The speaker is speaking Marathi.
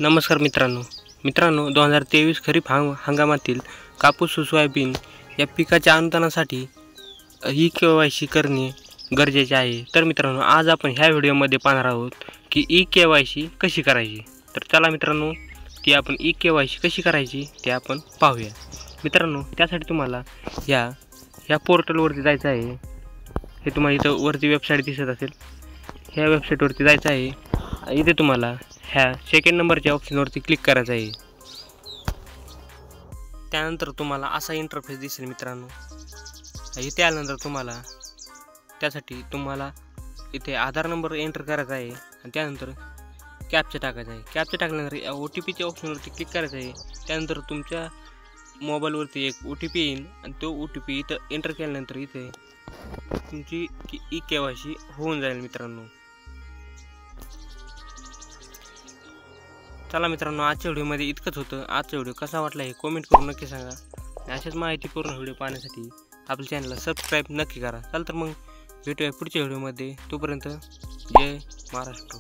नमस्कार मित्रांनो 2023 खरीप हंगामातील कापूस व सोयाबीन या पिकाच्या अनुदानासाठी ई-KYC करणे गरजेचे आहे। तर मित्रांनो, आज आपण ह्या व्हिडिओमध्ये पाहणार आहोत की ई-KYC कशी करायची। तर चला मित्रांनो, ती आपण ई-KYC कशी करायची ते आपण पाहूया। मित्रांनो, त्यासाठी तुम्हाला ह्या पोर्टलवरती जायचं आहे। हे तुम्हाला इथं वरती वेबसाईट दिसत असेल, ह्या वेबसाईटवरती जायचं आहे। इथे तुम्हाला ह्या सेकंड नंबरच्या ऑप्शनवरती क्लिक करायचं आहे। त्यानंतर तुम्हाला असा इंटरफेस दिसेल मित्रांनो। इथे आल्यानंतर तुम्हाला इथे आधार नंबर एंटर करायचा आहे आणि त्यानंतर कॅप्चा टाकायचा आहे। कॅप्चा टाकल्यानंतर OTPच्या ऑप्शनवरती क्लिक करायचं आहे। त्यानंतर तुमच्या मोबाईलवरती एक OTP येईल आणि तो OTP इथं एंटर केल्यानंतर इथे तुमची ई-KYC होऊन जाईल मित्रांनो। चला मित्रांनो, आजच्या व्हिडिओमध्ये इतकंच होतं। आजचा व्हिडिओ कसा वाटला हे कमेंट करून नक्की सांगा। अशाच माहितीपूर्ण व्हिडिओ पाहण्यासाठी आपल्या चॅनलला सबस्क्राईब नक्की करा। चला तर मग भेटूया पुढच्या व्हिडिओमध्ये। तोपर्यंत जय महाराष्ट्र।